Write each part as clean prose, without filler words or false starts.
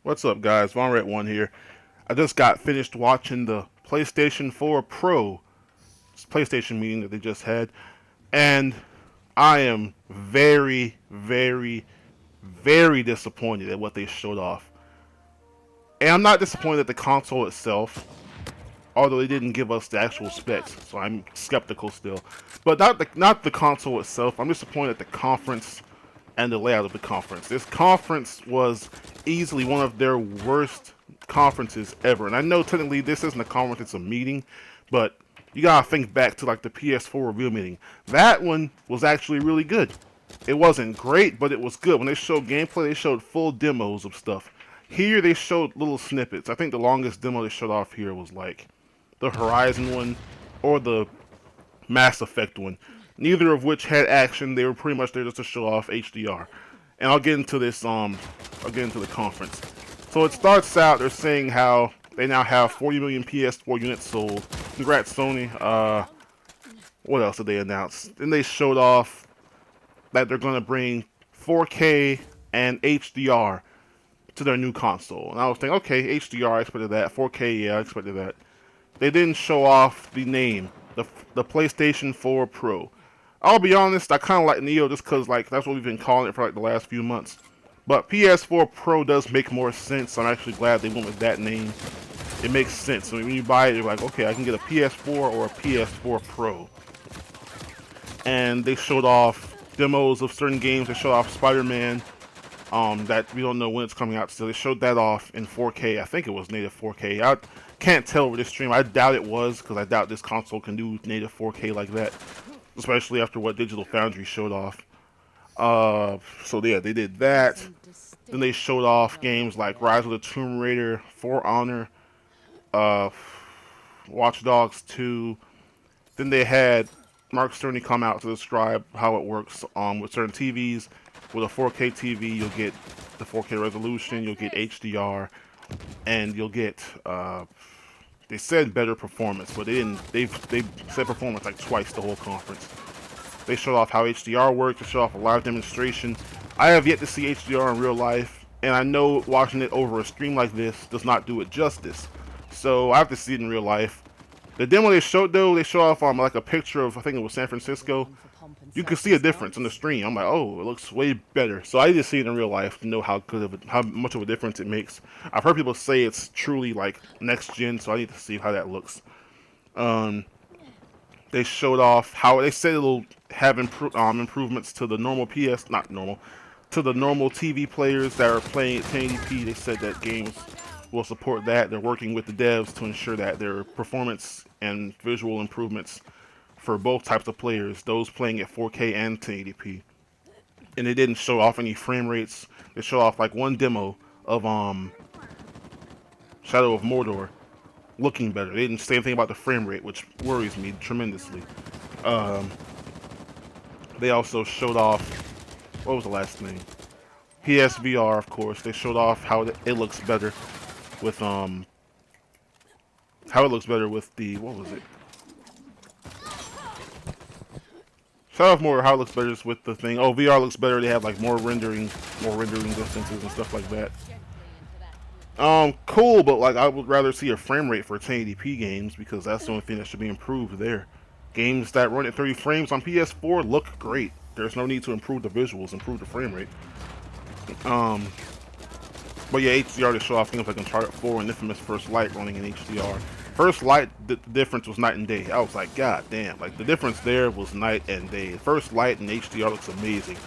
What's up, guys? Von Red One here. I just got finished watching the PlayStation 4 Pro PlayStation meeting that they just had, and I am very, very, very disappointed at what they showed off. And I'm not disappointed at the console itself, although they didn't give us the actual specs, so I'm skeptical still. But not the console itself. I'm disappointed at the conference and the layout of the conference. This conference was easily one of their worst conferences ever. And I know technically this isn't a conference, it's a meeting, but you gotta think back to like the PS4 review meeting. That one was actually really good. It wasn't great, but it was good. When they showed gameplay, they showed full demos of stuff. Here they showed little snippets. I think the longest demo they showed off here was like the Horizon one or the Mass Effect one. Neither of which had action. They were pretty much there just to show off HDR. And I'll get into this. I'll get into the conference. So it starts out. They're saying how they now have 40 million PS4 units sold. Congrats, Sony. What else did they announce? Then they showed off that they're going to bring 4K and HDR to their new console. And I was thinking, okay, HDR, I expected that. 4K, yeah, I expected that. They didn't show off the name, the PlayStation 4 Pro. I'll be honest, I kind of like Neo just because like that's what we've been calling it for like the last few months. But PS4 Pro does make more sense. I'm actually glad they went with that name. It makes sense. I mean, when you buy it, you're like, okay, I can get a PS4 or a PS4 Pro. And they showed off demos of certain games. They showed off Spider-Man, that we don't know when it's coming out still. They showed that off in 4K. I think it was native 4K. I can't tell over this stream. I doubt it was, because I doubt this console can do native 4K like that, especially after what Digital Foundry showed off. So yeah, they did that. Then they showed off games like Rise of the Tomb Raider, For Honor, uh, Watch Dogs 2. Then they had Mark Cerny come out to describe how it works with certain TVs. With a 4K TV, you'll get the 4K resolution, you'll get HDR, and you'll get they said better performance, but they didn't. They said performance like twice the whole conference. They showed off how HDR works. They showed off a live demonstration. I have yet to see HDR in real life, and I know watching it over a stream like this does not do it justice. So I have to see it in real life. The demo they showed though, they showed off like a picture of, I think it was San Francisco. You can see a difference in the stream. I'm like, oh, it looks way better. So I need to see it in real life to know how much of a difference it makes. I've heard people say it's truly like next gen, so I need to see how that looks. They showed off how they said it'll have improvements to the normal to the normal TV players that are playing at 1080p. They said that games will support that. They're working with the devs to ensure that there are performance and visual improvements for both types of players, those playing at 4K and 1080p. And they didn't show off any frame rates. They showed off like one demo of Shadow of Mordor looking better. They didn't say anything about the frame rate, which worries me tremendously. They also showed off, what was the last thing? PSVR, of course. They showed off how it looks better with the, what was it? Showed off more how it looks better just with the thing. Oh, VR looks better. They have like more rendering distances and stuff like that. Cool, but like I would rather see a frame rate for 1080p games because that's the only thing that should be improved there. Games that run at 30 frames on PS4 look great. There's no need to improve the visuals, improve the frame rate. But yeah, HDR to show off things like Uncharted 4 and Infamous First Light running in HDR. First Light, the difference was night and day. I was like, god damn, like the difference there was night and day. First Light and HDR looks amazing.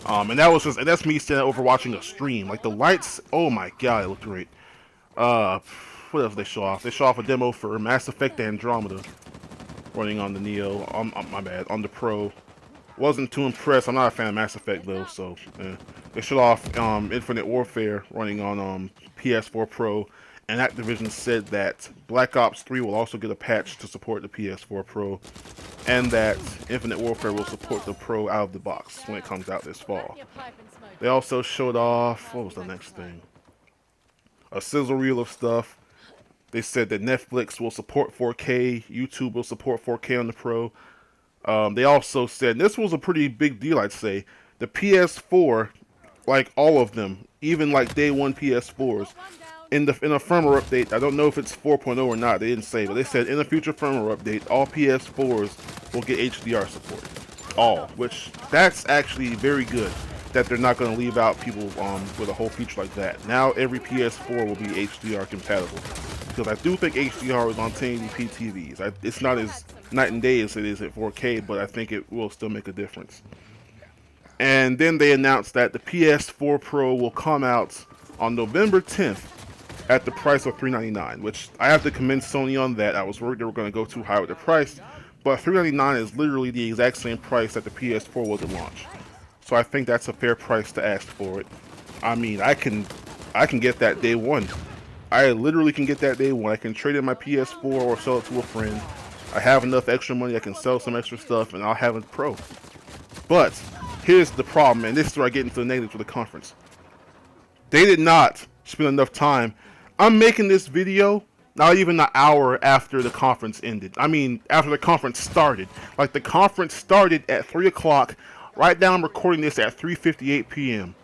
And that's me standing over watching a stream. Like the lights, oh my god, it looked great. What else did they show off? They show off a demo for Mass Effect Andromeda running on the Neo. My bad, on the Pro. Wasn't too impressed. I'm not a fan of Mass Effect though, so they showed off Infinite Warfare running on PS4 Pro, and Activision said that Black Ops 3 will also get a patch to support the PS4 Pro, and that Infinite Warfare will support the Pro out of the box when it comes out this fall. They also showed off, what was the next thing? A sizzle reel of stuff. They said that Netflix will support 4K, YouTube will support 4K on the Pro. They also said, and this was a pretty big deal, I'd say, the PS4 like all of them, even like day one PS4s. In a firmware update, I don't know if it's 4.0 or not, they didn't say, but they said in a future firmware update, all PS4s will get HDR support. All, which that's actually very good that they're not going to leave out people with a whole feature like that. Now every PS4 will be HDR compatible, because I do think HDR is on 1080p TVs. It's not as night and day as it is at 4K, but I think it will still make a difference. And then they announced that the PS4 Pro will come out on November 10th at the price of $399, which I have to commend Sony on that. I was worried they were going to go too high with the price, but $399 is literally the exact same price that the PS4 was at launch. So I think that's a fair price to ask for it. I mean, I can get that day one. I literally can get that day one. I can trade in my PS4 or sell it to a friend. I have enough extra money, I can sell some extra stuff, and I'll have a Pro. But here's the problem, and this is where I get into the negatives of the conference. They did not spend enough time. I'm making this video not even an hour after the conference ended. I mean, after the conference started. Like, the conference started at 3 o'clock. Right now I'm recording this at 3:58 p.m.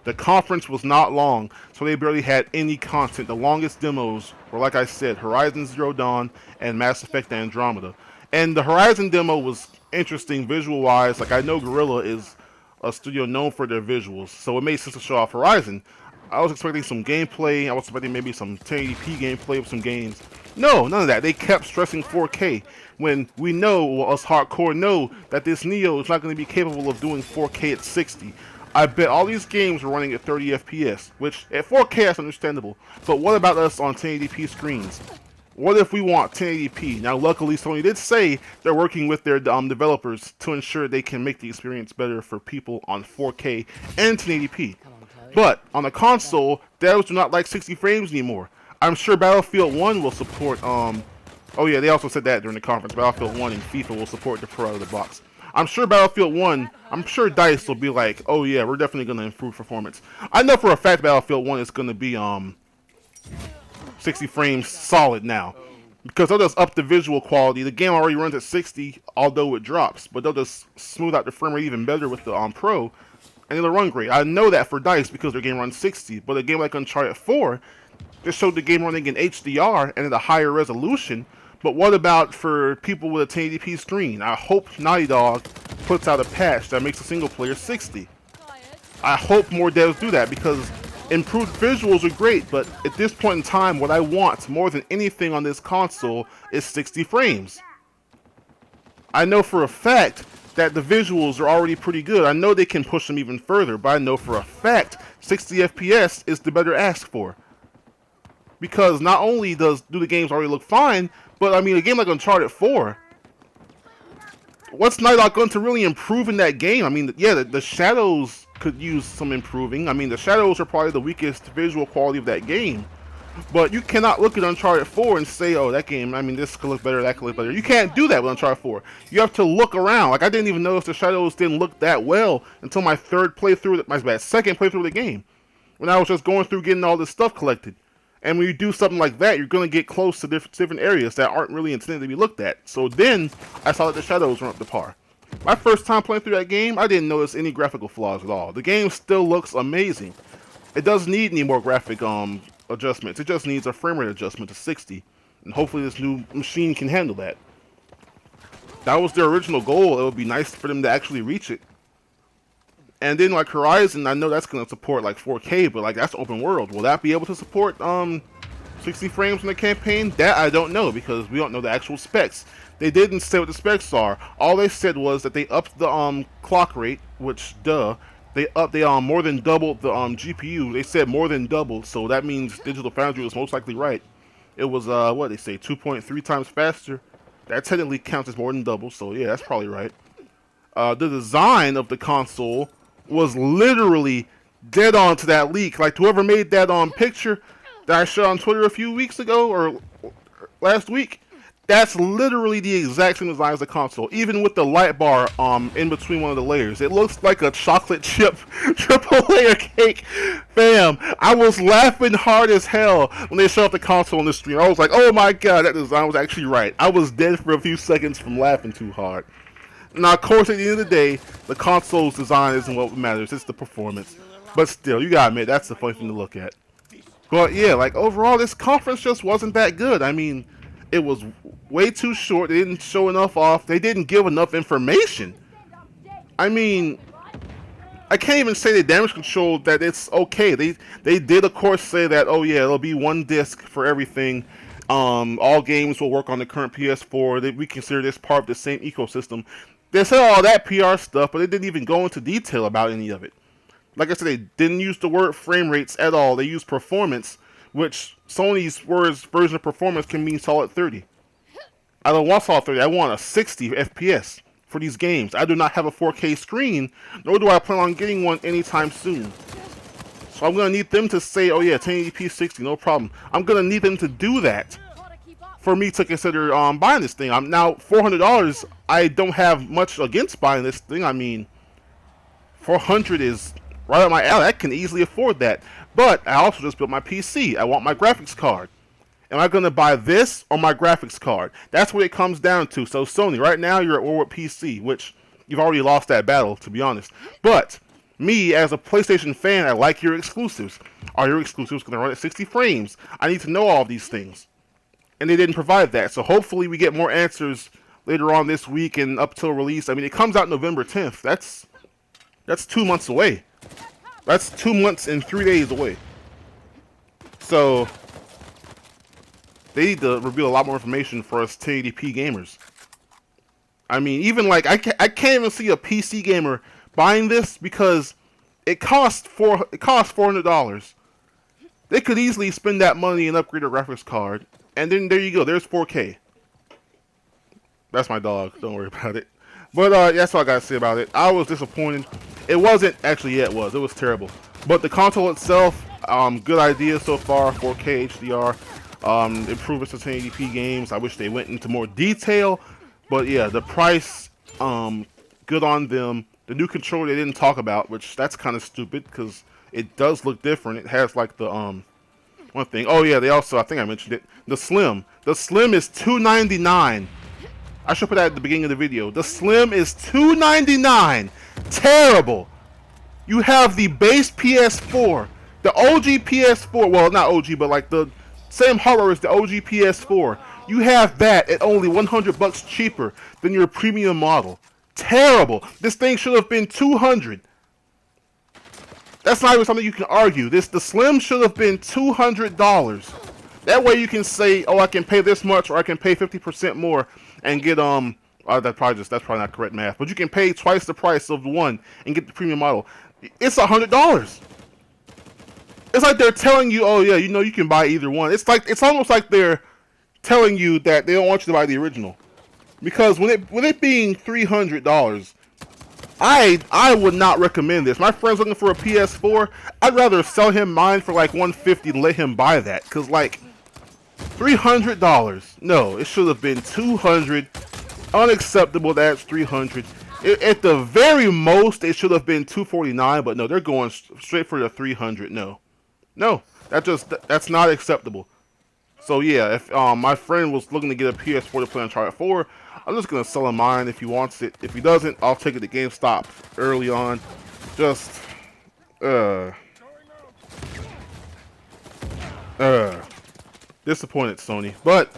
The conference was not long, so they barely had any content. The longest demos were, like I said, Horizon Zero Dawn and Mass Effect Andromeda. And the Horizon demo was interesting visual-wise. Like, I know Guerrilla is a studio known for their visuals, so it made sense to show off Horizon. I was expecting some gameplay. I was expecting maybe some 1080p gameplay of some games. No, none of that. They kept stressing 4K when we know, well, us hardcore know, that this Neo is not going to be capable of doing 4K at 60. I bet all these games are running at 30 FPS, which at 4K that's understandable. But what about us on 1080p screens? What if we want 1080p? Now, luckily, Sony did say they're working with their developers to ensure they can make the experience better for people on 4K and 1080p. But on the console, devs do not like 60 frames anymore. I'm sure Battlefield 1 will support, oh yeah, they also said that during the conference. Battlefield 1 and FIFA will support the Pro out of the box. I'm sure Battlefield 1, I'm sure DICE will be like, oh yeah, we're definitely going to improve performance. I know for a fact Battlefield 1 is going to be 60 frames solid now. Because they'll just up the visual quality. The game already runs at 60, although it drops. But they'll just smooth out the frame rate even better with the Pro. And it'll run great. I know that for DICE because their game runs 60. But a game like Uncharted 4 just showed the game running in HDR and at a higher resolution. But what about for people with a 1080p screen? I hope Naughty Dog puts out a patch that makes the single player 60. I hope more devs do that because improved visuals are great, but at this point in time, what I want more than anything on this console is 60 frames. I know for a fact that the visuals are already pretty good. I know they can push them even further, but I know for a fact 60 FPS is the better ask for. Because not only do the games already look fine, but I mean a game like Uncharted 4, what's Naughty Dog going to really improve in that game? I mean, yeah, the shadows could use some improving. I mean, the shadows are probably the weakest visual quality of that game. But you cannot look at Uncharted 4 and say, oh, that game, I mean, this could look better, that could look better. You can't do that with Uncharted 4. You have to look around. Like, I didn't even notice the shadows didn't look that well until my second playthrough of the game. When I was just going through getting all this stuff collected. And when you do something like that, you're going to get close to different areas that aren't really intended to be looked at. So then, I saw that the shadows weren't up to par. My first time playing through that game, I didn't notice any graphical flaws at all. The game still looks amazing. It doesn't need any more graphic adjustments. It just needs a frame rate adjustment to 60. And hopefully this new machine can handle that. That was their original goal. It would be nice for them to actually reach it. And then like Horizon, I know that's going to support like 4K, but like that's open world. Will that be able to support 60 frames in the campaign? That I don't know because we don't know the actual specs. They didn't say what the specs are. All they said was that they upped the clock rate, which they more than doubled the GPU. They said more than doubled, so that means Digital Foundry was most likely right. It was what they say 2.3 times faster. That technically counts as more than double, so yeah, that's probably right. The design of the console was literally dead on to that leak. Like whoever made that picture that I showed on Twitter a few weeks ago or last week, that's literally the exact same design as the console, even with the light bar in between one of the layers. It looks like a chocolate chip triple layer cake. Fam, I was laughing hard as hell when they showed up the console on the stream. I was like, oh my god, that design was actually right. I was dead for a few seconds from laughing too hard. Now, of course, at the end of the day, the console's design isn't what matters. It's the performance. But still, you gotta admit, that's the funny thing to look at. But yeah, like overall, this conference just wasn't that good. I mean, it was way too short. They didn't show enough off. They didn't give enough information. I mean, I can't even say the damage control that it's okay. They did of course say that, oh yeah, it'll be one disc for everything. All games will work on the current PS4. We consider this part of the same ecosystem. They said all that PR stuff, but they didn't even go into detail about any of it. Like I said, they didn't use the word frame rates at all. They used performance, which Sony's version of performance can mean solid 30. I don't want solid 30. I want a 60 FPS for these games. I do not have a 4K screen, nor do I plan on getting one anytime soon. So I'm going to need them to say, oh yeah, 1080p 60, no problem. I'm going to need them to do that for me to consider buying this thing. I'm now $400. I don't have much against buying this thing. I mean, 400 is right up my alley. I can easily afford that. But I also just built my PC. I want my graphics card. Am I going to buy this or my graphics card? That's what it comes down to. So Sony, right now you're at war with PC, which you've already lost that battle, to be honest. But me, as a PlayStation fan, I like your exclusives. Are your exclusives going to run at 60 frames? I need to know all of these things. And they didn't provide that. So hopefully we get more answers later on this week and up till release. I mean, it comes out November 10th. That's 2 months away. That's 2 months and 3 days away. So they need to reveal a lot more information for us 1080p gamers. I mean, even like I can't even see a PC gamer buying this because it costs $400. They could easily spend that money and upgrade a graphics card, and then there you go. There's 4K. That's my dog. Don't worry about it. But that's all I gotta say about it. I was disappointed. It wasn't actually. Yeah, it was. It was terrible. But the console itself, good idea so far. 4K HDR. Improvements to 1080p games. I wish they went into more detail, but yeah, the price, good on them. The new controller they didn't talk about, which that's kind of stupid because it does look different. It has like the one thing. Oh yeah, they also, I think I mentioned it. The Slim. The Slim is $299. I should put that at the beginning of the video. The Slim is $299. Terrible. You have the base PS4, the OG PS4. Well, not OG, but like the same hardware as the OG PS4. You have that at only $100 cheaper than your premium model. Terrible. This thing should have been $200. That's not even something you can argue. The Slim should have been $200. That way you can say, oh, I can pay this much, or I can pay 50% more and get that's probably not correct math, but you can pay twice the price of the one and get the premium model. It's $100. It's like they're telling you, oh yeah, you know you can buy either one. It's almost like they're telling you that they don't want you to buy the original. Because with it being $300, I would not recommend this. My friend's looking for a PS4. I'd rather sell him mine for like $150 than let him buy that. Cause like $300. No, it should have been $200. Unacceptable. That's $300. At the very most, it should have been $249. But no, they're going straight for the $300. No, that's not acceptable. So yeah, if my friend was looking to get a PS4 to play Uncharted 4, I'm just gonna sell him mine if he wants it. If he doesn't, I'll take it to GameStop early on. Just disappointed, Sony. But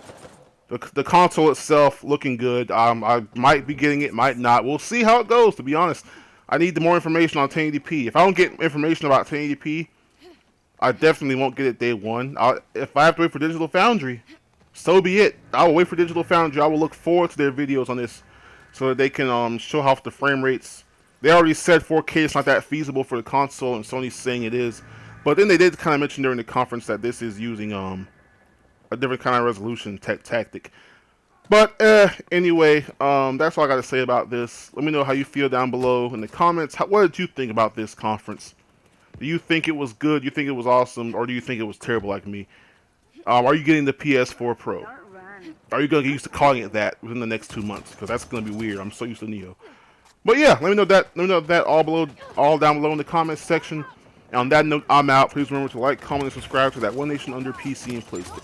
the console itself looking good. I might be getting it, might not. We'll see how it goes. To be honest, I need more information on 1080p. If I don't get information about 1080p, I definitely won't get it day one. If I have to wait for Digital Foundry, so be it. I will wait for Digital Foundry. I will look forward to their videos on this so that they can show off the frame rates. They already said 4K is not that feasible for the console, and Sony's saying it is. But then they did kind of mention during the conference that this is using a different kind of resolution tactic. But anyway, that's all I got to say about this. Let me know how you feel down below in the comments. What did you think about this conference? Do you think it was good? You think it was awesome? Or do you think it was terrible like me? Are you getting the PS4 Pro? Are you going to get used to calling it that within the next 2 months? Because that's going to be weird. I'm so used to Neo. But yeah, let me know that all down below in the comments section. And on that note, I'm out. Please remember to like, comment, and subscribe to that One Nation Under PC and PlayStation.